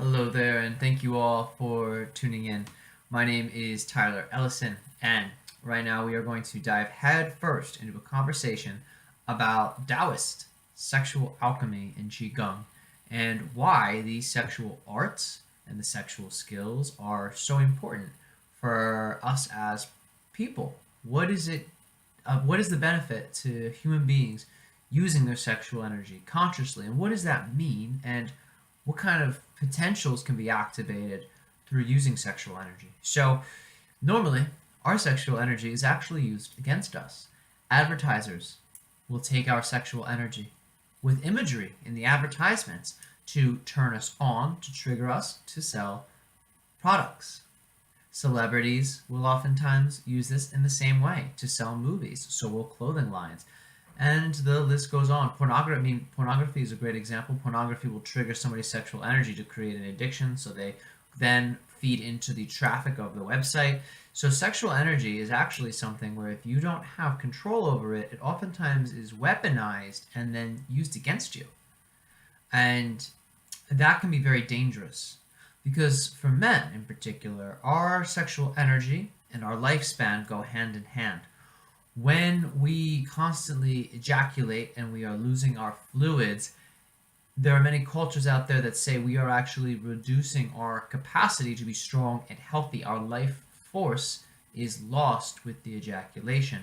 Hello there, and thank you all for tuning in. My name is Tyler Ellison, and right now we are going to dive head first into a conversation about Taoist, sexual alchemy, and Qigong, and why these sexual arts and the sexual skills are so important for us as people. What is it? What is the benefit to human beings using their sexual energy consciously, and what does that mean? And what kind of potentials can be activated through using sexual energy? So, normally, our sexual energy is actually used against us. Advertisers will take our sexual energy with imagery in the advertisements to turn us on, to trigger us to sell products. Celebrities will oftentimes use this in the same way to sell movies, so will clothing lines. And the list goes on. Pornography is a great example. Pornography will trigger somebody's sexual energy to create an addiction, so they then feed into the traffic of the website. So sexual energy is actually something where if you don't have control over it, it oftentimes is weaponized and then used against you. And that can be very dangerous because for men in particular, our sexual energy and our lifespan go hand in hand. When we constantly ejaculate and we are losing our fluids, there are many cultures out there that say we are actually reducing our capacity to be strong and healthy. Our life force is lost with the ejaculation.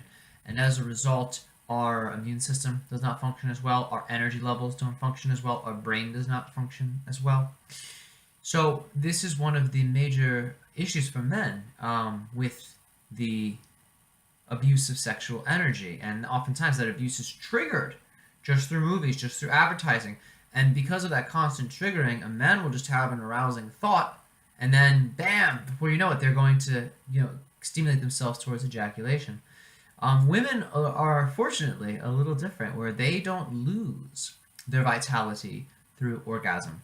And as a result, our immune system does not function as well, our energy levels don't function as well, our brain does not function as well. So this is one of the major issues for men with the abuse of sexual energy, and oftentimes that abuse is triggered just through movies, just through advertising, and because of that constant triggering, a man will just have an arousing thought, and then bam, before you know it, they're going to stimulate themselves towards ejaculation. Women are fortunately a little different, where they don't lose their vitality through orgasm,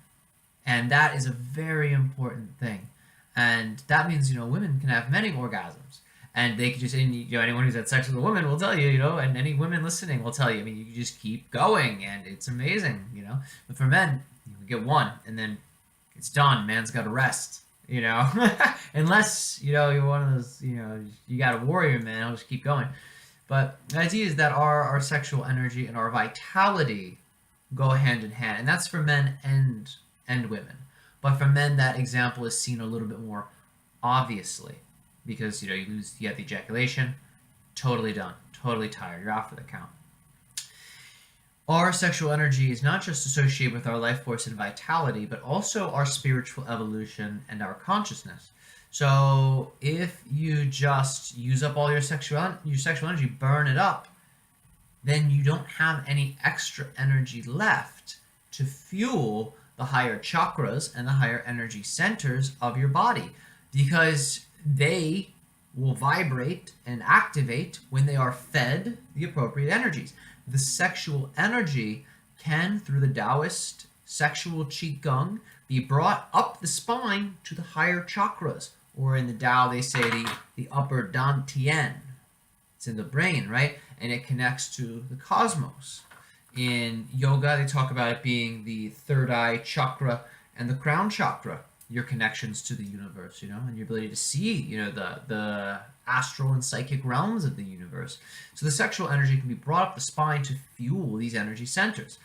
and that is a very important thing, and that means women can have many orgasms. And they could just, anyone who's had sex with a woman will tell you, and any women listening will tell you, I mean, you just keep going, and it's amazing, But for men, you get one, and then it's done. Man's got to rest, Unless, you're one of those, you got a warrior man, I'll just keep going. But the idea is that our sexual energy and our vitality go hand in hand, and that's for men and women. But for men, that example is seen a little bit more obviously. Because you have the ejaculation, totally done, totally tired, you're out for the count. Our sexual energy is not just associated with our life force and vitality, but also our spiritual evolution and our consciousness. So if you just use up all your sexual energy, burn it up, then you don't have any extra energy left to fuel the higher chakras and the higher energy centers of your body, because they will vibrate and activate when they are fed the appropriate energies. The sexual energy can, through the Taoist sexual Qigong, be brought up the spine to the higher chakras, or in the Tao they say the upper dantian. It's in the brain, right? And it connects to the cosmos. In yoga, they talk about it being the third eye chakra and the crown chakra, your connections to the universe, and your ability to see, the astral and psychic realms of the universe. So the sexual energy can be brought up the spine to fuel these energy centers.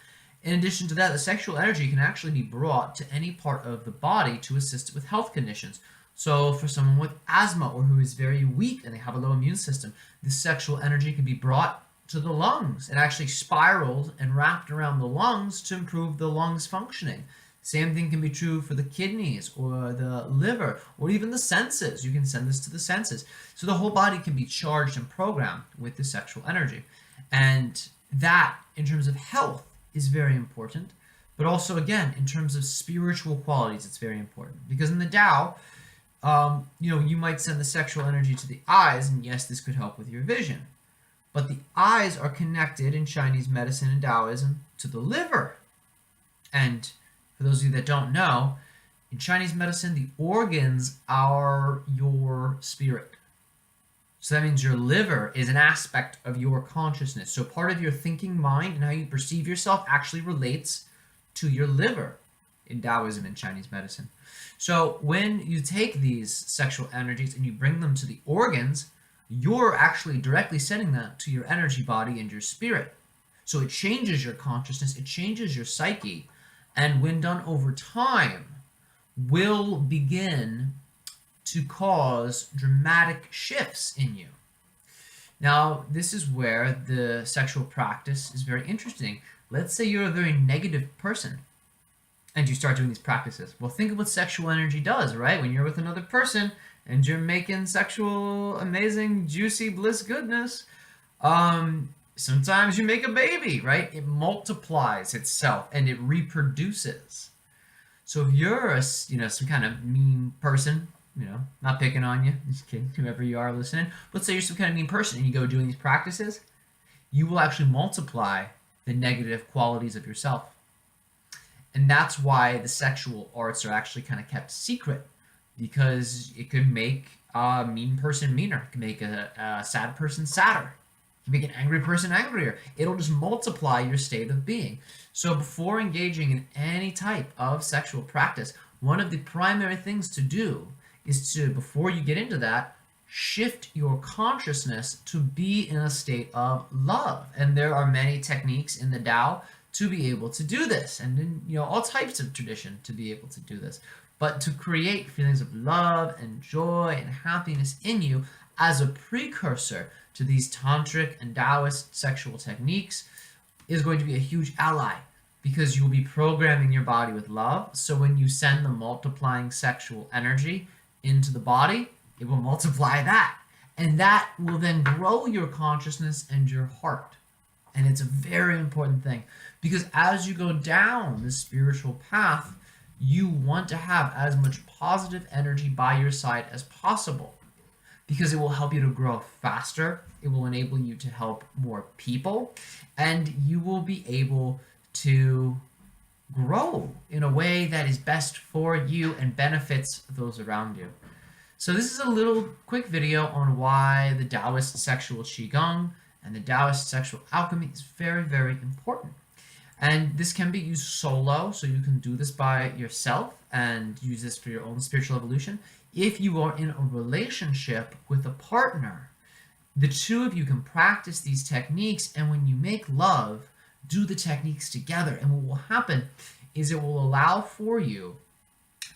In addition to that, the sexual energy can actually be brought to any part of the body to assist with health conditions. So for someone with asthma or who is very weak and they have a low immune system, the sexual energy can be brought to the lungs and actually spiraled and wrapped around the lungs to improve the lungs functioning. Same thing can be true for the kidneys or the liver or even the senses. You can send this to the senses. So the whole body can be charged and programmed with the sexual energy. And that, in terms of health, is very important. But also, again, in terms of spiritual qualities, it's very important. Because in the Tao, you might send the sexual energy to the eyes, and yes, this could help with your vision. But the eyes are connected in Chinese medicine and Taoism to the liver. And for those of you that don't know, in Chinese medicine, the organs are your spirit. So that means your liver is an aspect of your consciousness. So part of your thinking mind and how you perceive yourself actually relates to your liver. in Taoism and Chinese medicine. So when you take these sexual energies and you bring them to the organs, you're actually directly sending that to your energy body and your spirit. So it changes your consciousness, it changes your psyche, and when done over time, will begin to cause dramatic shifts in you. Now, this is where the sexual practice is very interesting. Let's say you're a very negative person and you start doing these practices. Well, think of what sexual energy does, right? When you're with another person and you're making sexual, amazing, juicy bliss goodness, sometimes you make a baby, right? It multiplies itself and it reproduces. So if you're a, some kind of mean person, not picking on you, just kidding, whoever you are listening, let's say you're some kind of mean person and you go doing these practices, you will actually multiply the negative qualities of yourself. And that's why the sexual arts are actually kind of kept secret, because it could make a mean person meaner. It can make a sad person sadder. It can make an angry person angrier. It'll just multiply your state of being. So before engaging in any type of sexual practice, one of the primary things to do is to, before you get into that, shift your consciousness to be in a state of love. And there are many techniques in the Tao to be able to do this, and in all types of tradition to be able to do this. But to create feelings of love and joy and happiness in you as a precursor to these tantric and Taoist sexual techniques is going to be a huge ally, because you will be programming your body with love. So when you send the multiplying sexual energy into the body, it will multiply that. And that will then grow your consciousness and your heart. And it's a very important thing, because as you go down the spiritual path, you want to have as much positive energy by your side as possible, because it will help you to grow faster. It will enable you to help more people, and you will be able to grow in a way that is best for you and benefits those around you. So this is a little quick video on why the Taoist sexual Qigong and the Taoist sexual alchemy is very, very important. And this can be used solo, so you can do this by yourself and use this for your own spiritual evolution. If you are in a relationship with a partner, the two of you can practice these techniques, and when you make love, do the techniques together. And what will happen is it will allow for you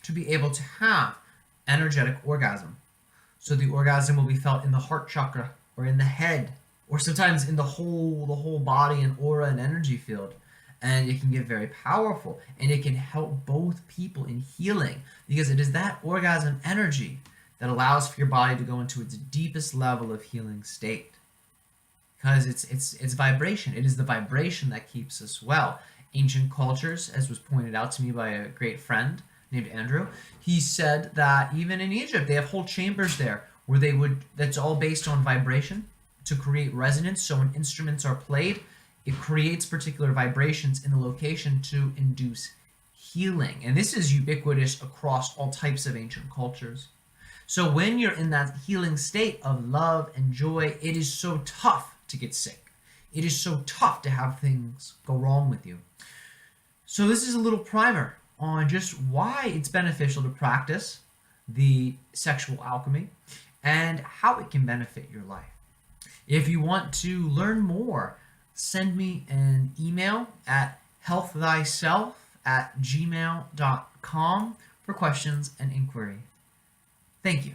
to be able to have energetic orgasm. So the orgasm will be felt in the heart chakra or in the head, or sometimes in the whole body and aura and energy field. And it can get very powerful, and it can help both people in healing, because it is that orgasm energy that allows for your body to go into its deepest level of healing state. Because it's vibration. It is the vibration that keeps us well. Ancient cultures, as was pointed out to me by a great friend named Andrew, he said that even in Egypt, they have whole chambers there where that's all based on vibration to create resonance. So when instruments are played, it creates particular vibrations in the location to induce healing. And this is ubiquitous across all types of ancient cultures. So when you're in that healing state of love and joy, it is so tough to get sick. It is so tough to have things go wrong with you. So this is a little primer on just why it's beneficial to practice the sexual alchemy and how it can benefit your life. If you want to learn more, send me an email at healththyself@gmail.com for questions and inquiry. Thank you.